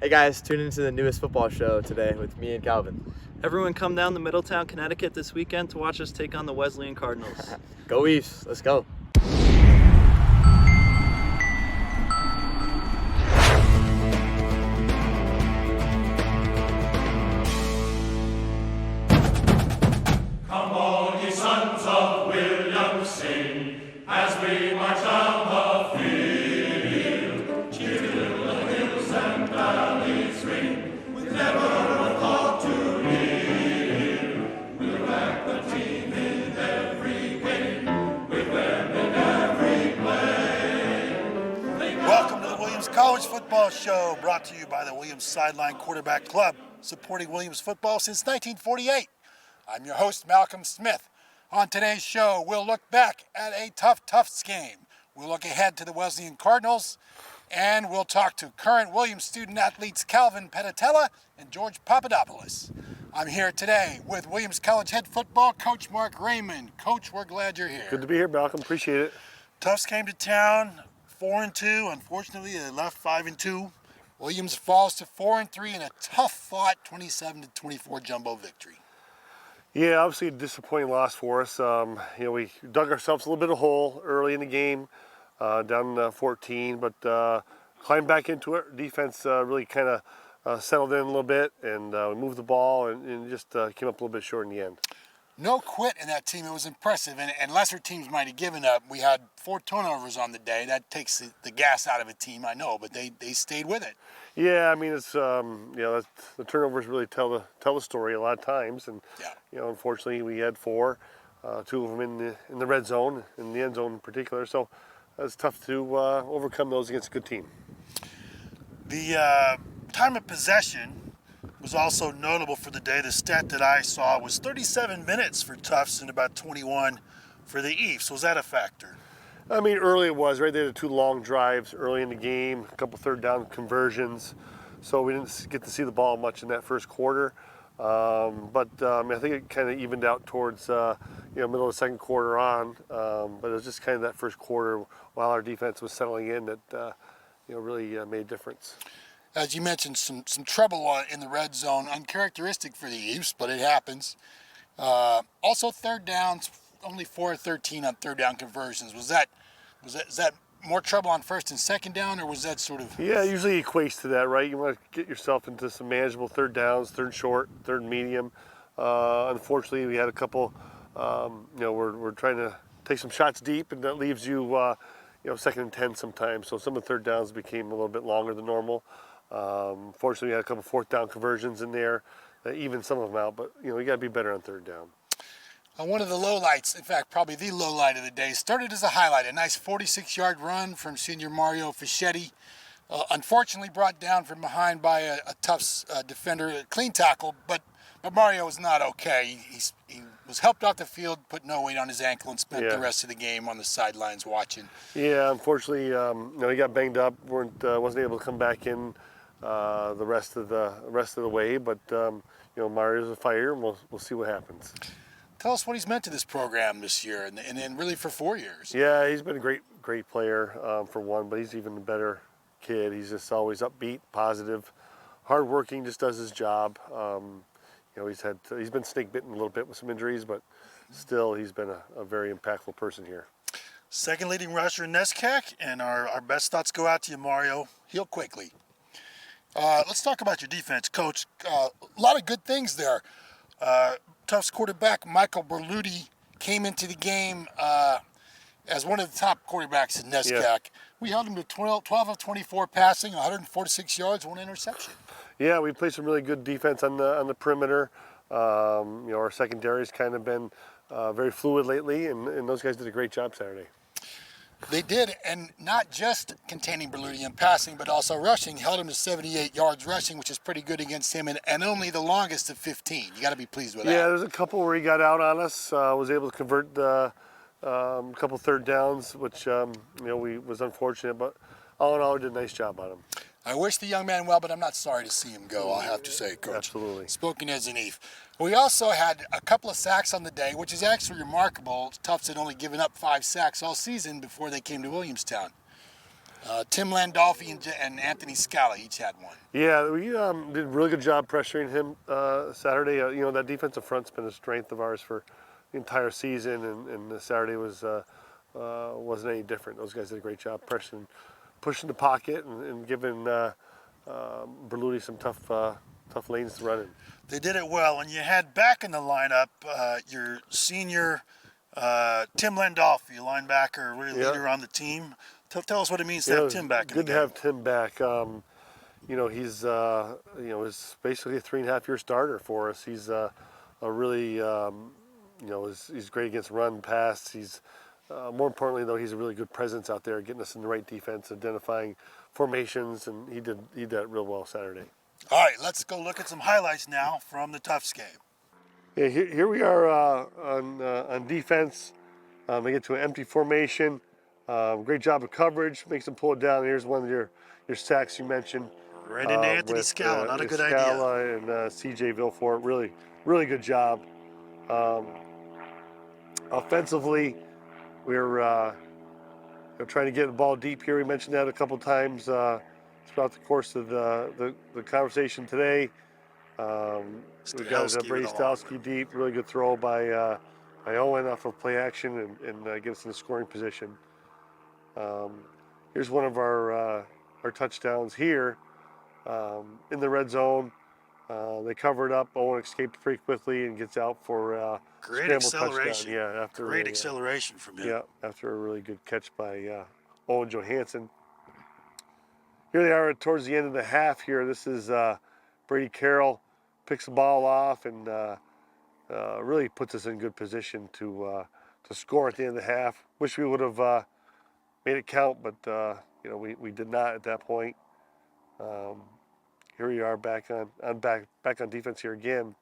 Hey guys, tune into the newest football show today with me and Calvin. Everyone come down to Middletown, Connecticut this weekend to watch us take on the Wesleyan Cardinals. Go Ephs, let's go. Come all ye sons of William, sing as we march down the field. Cheer till the hills and valleys ring, with never a thought to yield. We'll back the team in every game, with them in every play. Welcome to the Williams College Football Show, brought to you by the Williams Sideline Quarterback Club, supporting Williams football since 1948. I'm your host, Malcolm Smith. On today's show, we'll look back at a tough Tufts game. We'll look ahead to the Wesleyan Cardinals, and we'll talk to current Williams student-athletes Calvin Pedatella and George Papadopoulos. I'm here today with Williams College head football coach Mark Raymond. Coach, we're glad you're here. Good to be here, Malcolm. Appreciate it. Tufts came to town 4-2. Unfortunately, they left 5-2. Williams falls to 4-3 in a tough-fought 27-24 jumbo victory. Yeah, obviously a disappointing loss for us. We dug ourselves a little bit of a hole early in the game, down 14, but climbed back into it. Defense really kind of settled in a little bit, and we moved the ball and just came up a little bit short in the end. No quit in that team. It was impressive, and lesser teams might have given up. We had 4 turnovers on the day. That takes the gas out of a team, I know, but they stayed with it. Yeah, I mean, it's the turnovers really tell the story a lot of times, and unfortunately we had 4, 2 of them in the red zone, in the end zone in particular. So it's tough to overcome those against a good team. The time of possession was also notable for the day. The stat that I saw was 37 minutes for Tufts and about 21 for the Ephs. Was that a factor? I mean, early it was, right? They had 2 long drives early in the game, a couple third down conversions, so we didn't get to see the ball much in that first quarter. I think it kind of evened out towards middle of the second quarter on. But it was just kind of that first quarter while our defense was settling in that really made a difference. As you mentioned, some trouble in the red zone, uncharacteristic for the Ephs, but it happens. Also, third downs, only 4 of 13 on third down conversions. Was that more trouble on first and second down, or was that sort of? Yeah, it usually equates to that, right? You want to get yourself into some manageable third downs, third short, third medium. Unfortunately, we had a couple. We're trying to take some shots deep, and that leaves you, second and 10 sometimes. So some of the third downs became a little bit longer than normal. Fortunately, we had a couple fourth down conversions in there that evened some of them out, but you got to be better on third down. One of the lowlights, in fact, probably the low light of the day, started as a highlight. A nice 46-yard run from senior Mario Fischetti. Unfortunately brought down from behind by a Tufts defender, a clean tackle, but Mario was not okay. He was helped off the field, put no weight on his ankle, and spent the rest of the game on the sidelines watching. Yeah, unfortunately, he got banged up. Wasn't able to come back in the rest of the way. But Mario's a fighter, and we'll see what happens. Tell us what he's meant to this program this year, and really for 4 years. Yeah, he's been a great player for one, but he's even a better kid. He's just always upbeat, positive, hardworking, just does his job. He's been snake bitten a little bit with some injuries, but still he's been a very impactful person here. Second leading rusher in NESCAC, and our best thoughts go out to you, Mario. Heal quickly. Let's talk about your defense, Coach. A lot of good things there. Tufts quarterback Michael Berluti came into the game as one of the top quarterbacks in NESCAC. Yeah. We held him to 12 of 24 passing, 146 yards, 1 interception. Yeah, we played some really good defense on the perimeter. Our secondary's kind of been very fluid lately, and those guys did a great job Saturday. They did, and not just containing Berluti in passing, but also rushing. Held him to 78 yards rushing, which is pretty good against him, and only the longest of 15. You got to be pleased with that. Yeah, there's a couple where he got out on us. Was able to convert a couple third downs, which was unfortunate, but all in all, we did a nice job on him. I wish the young man well, but I'm not sorry to see him go, I'll have to say, Coach. Absolutely. Spoken as an Eph. We also had a couple of sacks on the day, which is actually remarkable. Tufts had only given up 5 sacks all season before they came to Williamstown. Tim Landolfi and Anthony Scala each had one. Yeah, we did a really good job pressuring him Saturday. That defensive front's been a strength of ours for the entire season, and Saturday wasn't any different. Those guys did a great job pressuring, pushing the pocket, and giving Berluti some tough lanes to run in. They did it well, and you had back in the lineup your senior Tim Landolfi, linebacker, really leader on the team. Tell us what it means to have Tim back. Good to have Tim back. He's he's basically a 3.5-year starter for us. He's a really he's great against run, pass. He's more importantly though, he's a really good presence out there, getting us in the right defense, identifying formations, and he did that real well Saturday. All right, let's go look at some highlights now from the Tufts game. Yeah, here we are on defense. They get to an empty formation. Great job of coverage, makes them pull it down. Here's one of your sacks you mentioned. Right into Anthony Scala, not a good idea. Scala and CJ Villefort, really good job. Offensively, we're trying to get the ball deep here. We mentioned that a couple times throughout the course of the conversation today. We got Stowski deep, really good throw by Owen off of play action and get us in the scoring position. Here's one of our touchdowns here in the red zone. They covered up. Owen escaped pretty quickly and gets out for a great acceleration. Touchdown. Yeah, after great acceleration from him. Yeah, after a really good catch by Owen Johansson. Here they are towards the end of the half. Here, this is Brady Carroll picks the ball off and really puts us in good position to score at the end of the half. Wish we would have made it count, but we did not at that point. Here we are back on defense here again,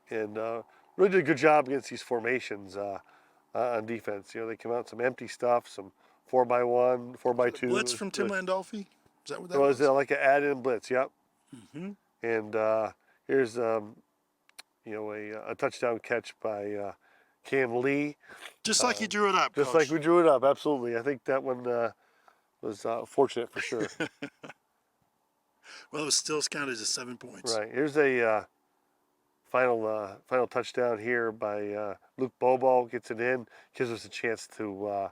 and really did a good job against these formations on defense. They come out some empty stuff, some 4x1, 4x2. Blitz from Tim Landolfi. Is that what that was? Like an add-in blitz. Yep. Mm-hmm. And here's a touchdown catch by Cam Lee. Just like you drew it up, Just Coach. like we drew it up, absolutely. I think that one was fortunate for sure. Well, it was still counted as 7 points. Right. Here's a final touchdown here by Luke Bobo. Gets it in, gives us a chance to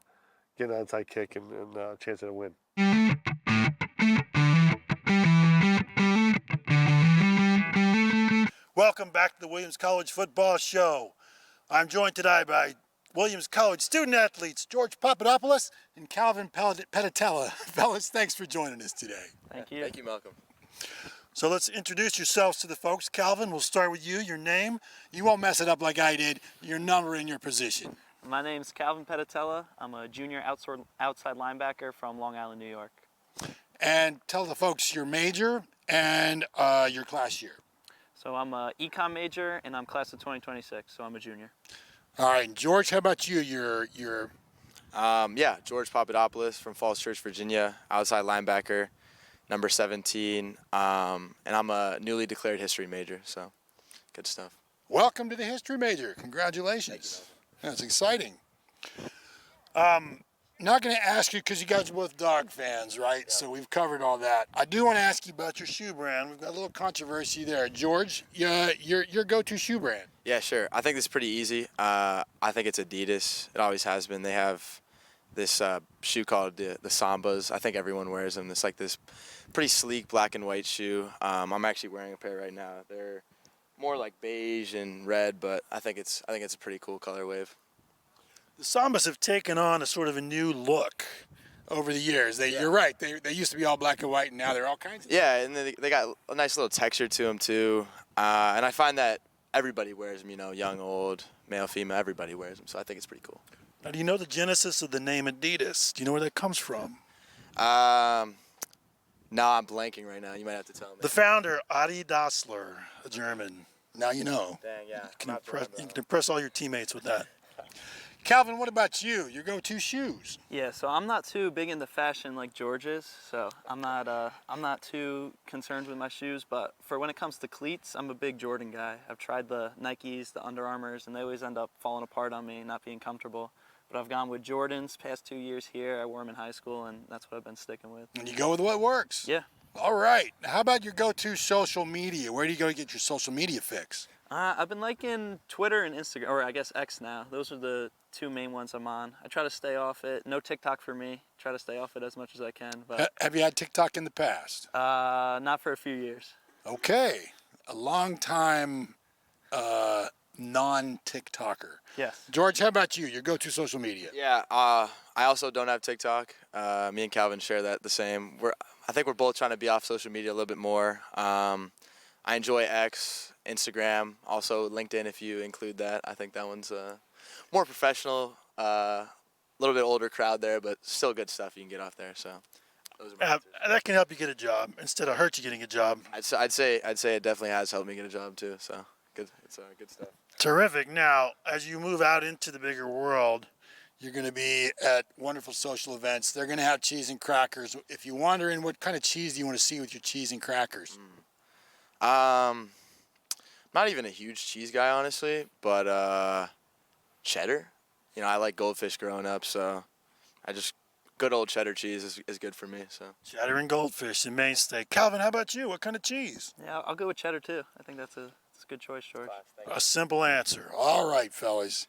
get an onside kick and a chance at a win. Welcome back to the Williams College Football Show. I'm joined today by Williams College student athletes George Papadopoulos and Calvin Pedatella. Fellas, thanks for joining us today. Thank you. Thank you, Malcolm. So let's introduce yourselves to the folks. Calvin, we'll start with you. Your name. You won't mess it up like I did. Your number and your position. My name's Calvin Pedatella. I'm a junior outside linebacker from Long Island, New York. And tell the folks your major and your class year. So I'm a econ major and I'm class of 2026, so I'm a junior. All right, and George, how about you? George Papadopoulos from Falls Church, Virginia, outside linebacker, number 17, and I'm a newly declared history major, so good stuff. Welcome to the history major. Congratulations. That's exciting. Not going to ask you because you guys are both dog fans, right? Yeah. So we've covered all that. I do want to ask you about your shoe brand. We've got a little controversy there. George, your go-to shoe brand. Yeah, sure. I think this is pretty easy. I think it's Adidas. It always has been. They have this shoe called the Sambas. I think everyone wears them. It's like this pretty sleek black and white shoe. I'm actually wearing a pair right now. They're more like beige and red, but I think it's a pretty cool color wave. The Sambas have taken on a sort of a new look over the years. You're right. They used to be all black and white, and now they're all kinds of stuff. Yeah, and they got a nice little texture to them too. And I find that everybody wears them. Young, old, male, female. Everybody wears them. So I think it's pretty cool. Now, do you know the genesis of the name Adidas? Do you know where that comes from? No, I'm blanking right now. You might have to tell me. The founder, Adi Dassler, a German. Now you know. Dang, yeah. You can impress all your teammates with that. Calvin, what about you? Your go-to shoes? Yeah, so I'm not too big into fashion like George is, so I'm not too concerned with my shoes. But for when it comes to cleats, I'm a big Jordan guy. I've tried the Nikes, the Under Armours, and they always end up falling apart on me and not being comfortable. But I've gone with Jordans past 2 years here. I wore them in high school, and that's what I've been sticking with. And you go with what works. Yeah. All right. How about your go-to social media? Where do you go to get your social media fix? I've been liking Twitter and Instagram, or I guess X now. Those are the two main ones I'm on. I try to stay off it. No TikTok for me. Try to stay off it as much as I can. But Have you had TikTok in the past? not for a few years. Okay. A long time non-TikToker. Yes. George, how about you? Your go-to social media? Yeah, I also don't have TikTok. Me and Calvin share that the same. I think we're both trying to be off social media a little bit more. I enjoy X, Instagram, also LinkedIn if you include that. I think that one's more professional, a little bit older crowd there, but still good stuff you can get off there. So those are my answers. That can help you get a job instead of hurt you getting a job. I'd say it definitely has helped me get a job too. So good, it's good stuff. Terrific. Now, as you move out into the bigger world, you're going to be at wonderful social events. They're going to have cheese and crackers. If you're wondering what kind of cheese do you want to see with your cheese and crackers? Not even a huge cheese guy, honestly, but cheddar. You know, I like goldfish growing up, so good old cheddar cheese is good for me. So Cheddar and goldfish, the mainstay. Calvin, how about you? What kind of cheese? Yeah, I'll go with cheddar too. I think that's a good choice, George. A simple answer. All right, fellas.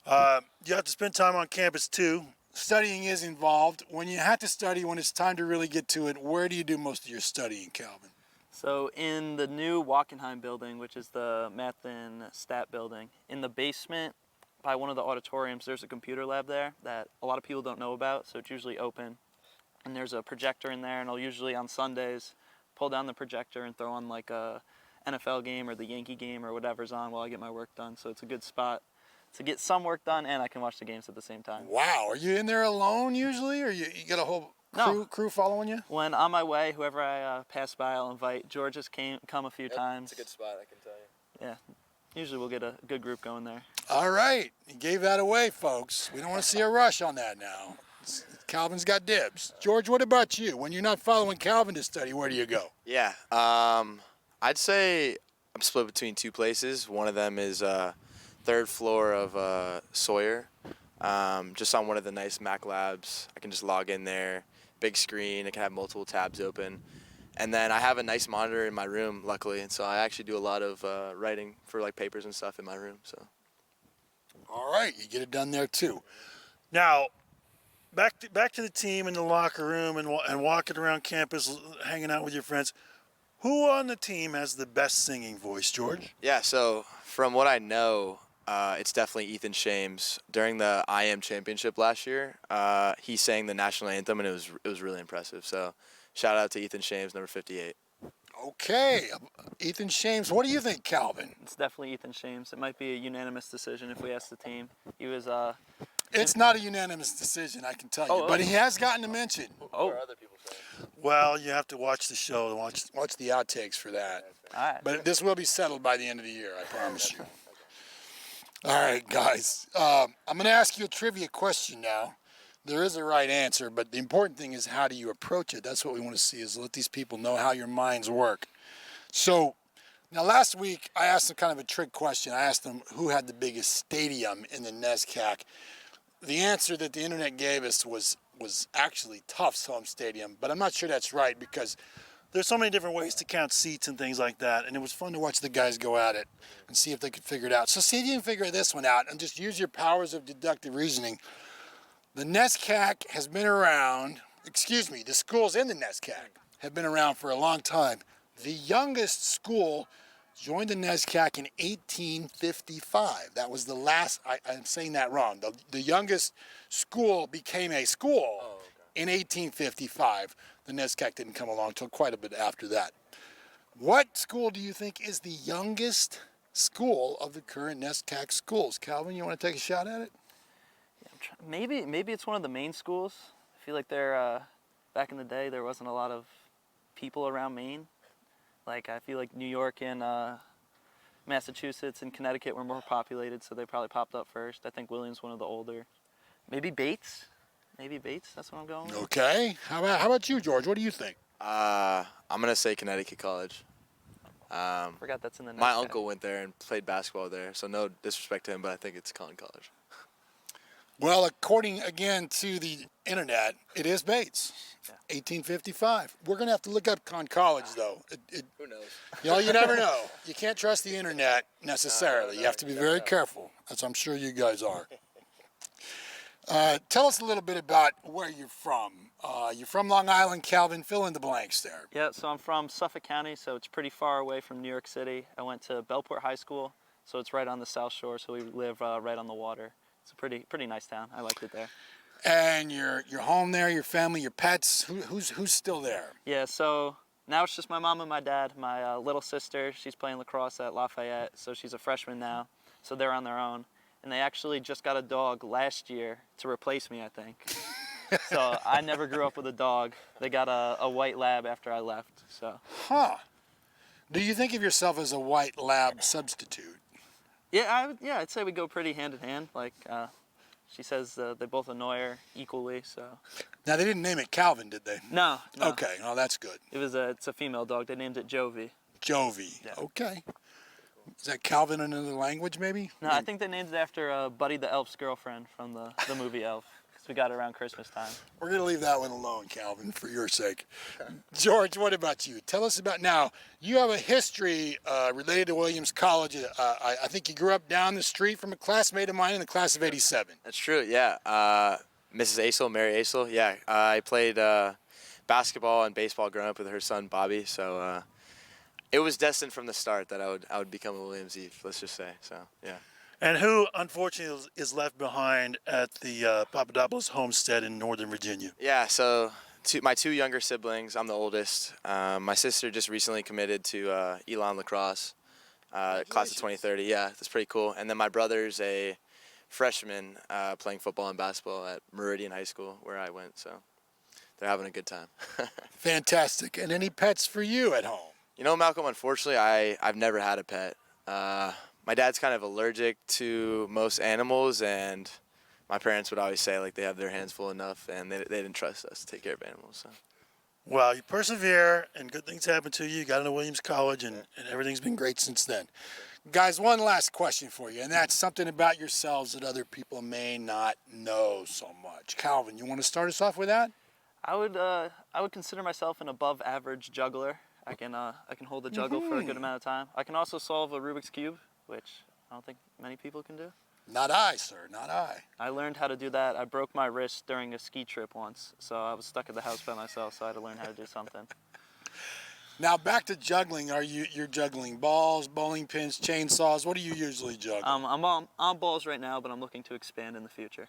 You have to spend time on campus too. Studying is involved. When you have to study, when it's time to really get to it, where do you do most of your studying, Calvin? So in the new Wackenheim building, which is the math and stat building, in the basement by one of the auditoriums, there's a computer lab there that a lot of people don't know about, so it's usually open. And there's a projector in there, and I'll usually on Sundays pull down the projector and throw on like a NFL game or the Yankee game or whatever's on while I get my work done. So it's a good spot to get some work done, and I can watch the games at the same time. Wow, are you in there alone usually, or you got a whole crew following you? When on my way, whoever I pass by, I'll invite. George has come a few times. It's a good spot, I can tell you. Yeah, usually we'll get a good group going there. All right, you gave that away, folks. We don't want to see a rush on that now. Calvin's got dibs. George, what about you? When you're not following Calvin to study, where do you go? Yeah, I'd say I'm split between two places. One of them is third floor of Sawyer, just on one of the nice Mac labs. I can just log in there, big screen. I can have multiple tabs open. And then I have a nice monitor in my room, luckily, and so I actually do a lot of writing for like papers and stuff in my room. So. All right, you get it done there too. Now, back to the team in the locker room and walking around campus, hanging out with your friends. Who on the team has the best singing voice, George? Yeah, so from what I know, it's definitely Ethan Shames. During the IM championship last year, he sang the national anthem, and it was really impressive. So shout out to Ethan Shames, number 58. Okay, Ethan Shames. What do you think, Calvin? It's definitely Ethan Shames. It might be a unanimous decision if we ask the team. He was It's not a unanimous decision, I can tell you, but he has gotten a mention. What are other people saying? Well, you have to watch the show and watch the outtakes for that. all right. But this will be settled by the end of the year, I promise you. All right, guys. I'm going to ask you a trivia question now. There is a right answer, but the important thing is how do you approach it? That's what we want to see, is let these people know how your minds work. So, now last week I asked them kind of a trick question. I asked them who had the biggest stadium in the NESCAC. The answer that the internet gave us was actually Tufts home stadium, but I'm not sure that's right because there's so many different ways to count seats and things like that, and it was fun to watch the guys go at it and see if they could figure it out. So see if you can figure this one out and just use your powers of deductive reasoning. The NESCAC has been around, the schools in the NESCAC have been around for a long time. The youngest school joined the NESCAC in 1855. That was the last, I'm saying that wrong. The youngest school became a school in 1855. The NESCAC didn't come along until quite a bit after that. What school do you think is the youngest school of the current NESCAC schools? Calvin, you want to take a shot at it? Yeah, maybe it's one of the main schools. I feel like back in the day there wasn't a lot of people around Maine. Like I feel like New York and Massachusetts and Connecticut were more populated, so they probably popped up first. I think William's one of the older. Maybe Bates. That's what I'm going with. Okay. How about you, George? What do you think? I'm gonna say Connecticut College. Forgot that's in the My NESCAC. uncle went there and played basketball there, so no disrespect to him, but I think it's College. Well, according again to the internet, it is Bates. 1855. We're going to have to look up on college, though. Who knows? You never know. You can't trust the internet necessarily. You have to be very careful, as I'm sure you guys are. Tell us a little bit about where you're from. You're from Long Island, Calvin. Fill in the blanks there. Yeah, so I'm from Suffolk County, so it's pretty far away from New York City. I went to Belport High School, so it's right on the South Shore, so we live right on the water. It's a pretty nice town. I liked it there. And your home there, your family, your pets. Who's still there? Yeah, so now it's just my mom and my dad. My little sister, she's playing lacrosse at Lafayette, so she's a freshman now. So they're on their own. And they actually just got a dog last year to replace me, I think. So I never grew up with a dog. They got a white lab after I left. So. Huh. Do you think of yourself as a white lab substitute? Yeah, I'd say we go pretty hand in hand. Like, she says they both annoy her equally, so. Now, they didn't name it Calvin, did they? No. Okay, well, that's good. It's a female dog. They named it Jovi. Jovi, Yeah. Okay. Is that Calvin in another language, maybe? No, I think they named it after Buddy the Elf's girlfriend from the movie Elf, because we got it around Christmas time. We're going to leave that one alone, Calvin, for your sake. George, what about you? Tell us about, now, you have a history related to Williams College. I think you grew up down the street from a classmate of mine in the class of '87. That's true, yeah. Mrs. Asel, Mary Asel, yeah. I played basketball and baseball growing up with her son, Bobby, so it was destined from the start that I would become a Williams Eve, let's just say, so, yeah. And who, unfortunately, is left behind at the Papadopoulos homestead in Northern Virginia? Yeah, so my two younger siblings, I'm the oldest. My sister just recently committed to Elon Lacrosse, class of 2030. Yeah, that's pretty cool. And then my brother's a freshman playing football and basketball at Meridian High School, where I went, so they're having a good time. Fantastic. And any pets for you at home? You know, Malcolm, unfortunately, I've never had a pet. My dad's kind of allergic to most animals, and my parents would always say, like, they have their hands full enough, and they didn't trust us to take care of animals. So. Well, you persevere, and good things happen to you. You got into Williams College, and everything's been great since then. Guys, one last question for you, and that's something about yourselves that other people may not know so much. Calvin, you want to start us off with that? I would consider myself an above-average juggler. I can hold a juggle for a good amount of time. I can also solve a Rubik's Cube, which I don't think many people can do. Not I, sir, not I. I learned how to do that. I broke my wrist during a ski trip once, so I was stuck at the house by myself, so I had to learn how to do something. Now back to juggling. You're juggling balls, bowling pins, chainsaws? What do you usually juggle? I'm on balls right now, but I'm looking to expand in the future.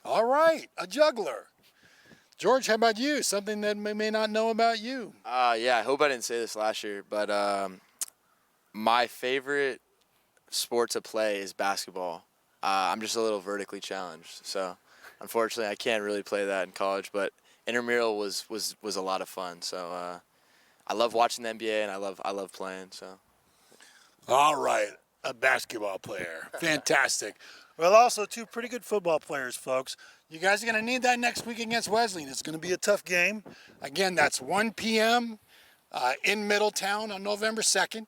All right, a juggler. George, how about you? Something that may not know about you. Yeah, I hope I didn't say this last year, but my favorite sport to play is basketball. I'm just a little vertically challenged, so unfortunately I can't really play that in college, but intramural was a lot of fun. So I love watching the NBA, and I love playing. So. All right, a basketball player. Fantastic. Well, also two pretty good football players, folks. You guys are going to need that next week against Wesleyan. It's going to be a tough game. Again, that's 1 p.m. In Middletown on November 2nd,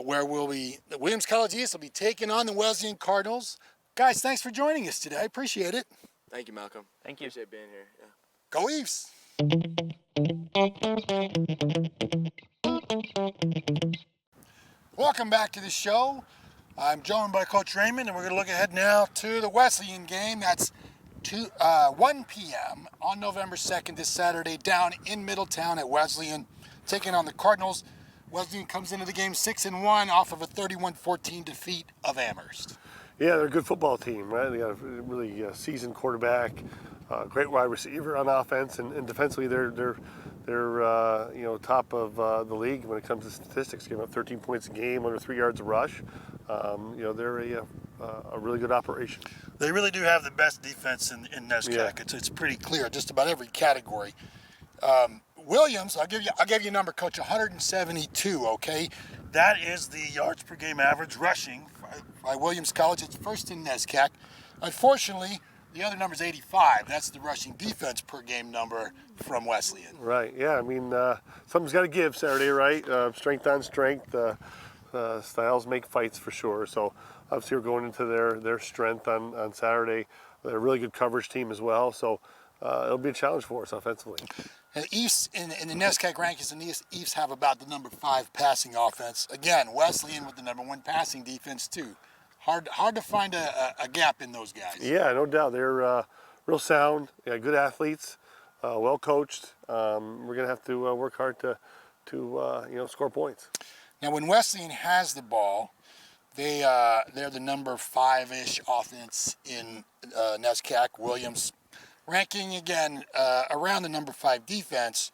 where the Williams College East will be taking on the Wesleyan Cardinals. Guys, thanks for joining us today. I appreciate it. Thank you, Malcolm. Thank you. Appreciate being here. Yeah. Go Ephs! Welcome back to the show. I'm joined by Coach Raymond, and we're going to look ahead now to the Wesleyan game. That's 1 p.m. on November 2nd, this Saturday, down in Middletown at Wesleyan, taking on the Cardinals. Wesleyan comes into the game 6-1 off of a 31-14 defeat of Amherst. Yeah, they're a good football team, right? They got a really seasoned quarterback, great wide receiver on offense, and defensively they're top of the league when it comes to statistics. Giving up 13 points a game, under 3 yards a rush. They're a really good operation. They really do have the best defense in NESCAC. Yeah. It's pretty clear, just about every category. Williams, I'll give you a number, Coach, 172. Okay, that is the yards per game average rushing by Williams College. It's first in NESCAC. Unfortunately, the other number is 85. That's the rushing defense per game number from Wesleyan. Right. Yeah. I mean, something's got to give Saturday, right? Strength on strength. Styles make fights for sure. So obviously we're going into their strength on Saturday. They're a really good coverage team as well, so it'll be a challenge for us offensively. And Ephs, in the NESCAC rankings, the Ephs have about the number 5 passing offense. Again, Wesleyan with the number 1 passing defense too. Hard to find a gap in those guys. Yeah, no doubt. They're real sound, good athletes, well coached. We're gonna have to work hard to score points. Now, when Wesleyan has the ball, they're the number 5-ish offense in NESCAC. Williams ranking again around the number 5 defense.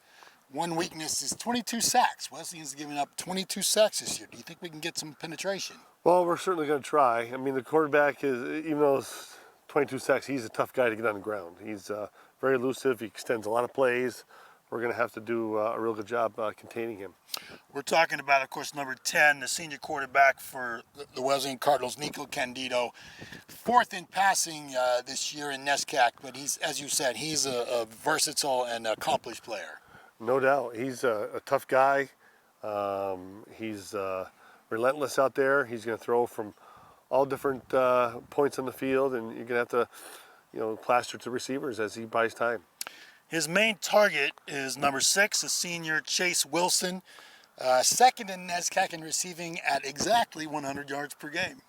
One weakness is 22 sacks. Wesleyan's giving up 22 sacks this year. Do you think we can get some penetration? Well, we're certainly going to try. I mean, the quarterback is, even though it's 22 sacks, he's a tough guy to get on the ground. He's very elusive. He extends a lot of plays. We're going to have to do a real good job containing him. We're talking about, of course, number 10, the senior quarterback for the Wesleyan Cardinals, Nico Candido. 4th in passing this year in NESCAC, but he's, as you said, he's a versatile and accomplished player. No doubt. He's a tough guy. He's relentless out there. He's going to throw from all different points on the field, and you're going to have to, plaster to receivers as he buys time. His main target is number 6, the senior Chase Wilson, 2nd in NESCAC in receiving at exactly 100 yards per game.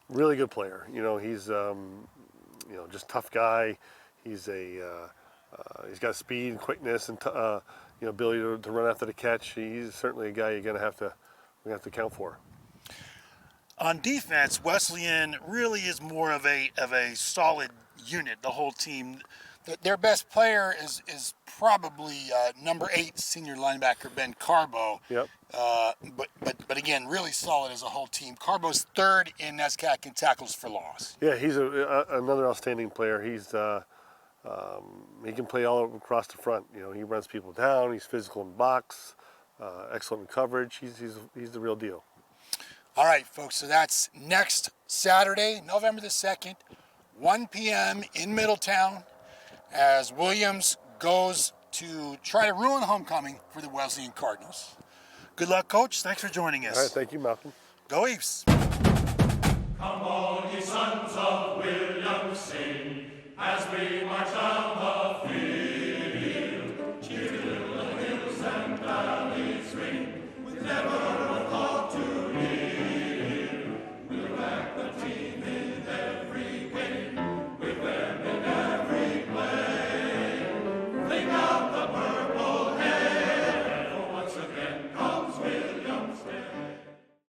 Really good player. He's just tough guy. He's he's got speed and quickness and ability to run after the catch. He's certainly a guy we're gonna have to count for. On defense, Wesleyan really is more of a solid unit. The whole team. Their best player is probably number 8 senior linebacker Ben Carbo. Yep. But again, really solid as a whole team. Carbo's 3rd in NESCAC in tackles for loss. Yeah, he's another outstanding player. He can play all across the front. He runs people down. He's physical in box, excellent in coverage. He's the real deal. All right, folks. So that's next Saturday, November the 2nd, 1 p.m. in Middletown, as Williams goes to try to ruin homecoming for the Wesleyan Cardinals. Good luck, Coach. Thanks for joining us. All right, thank you, Malcolm. Go Ephs. Come all ye sons of William, sing, as we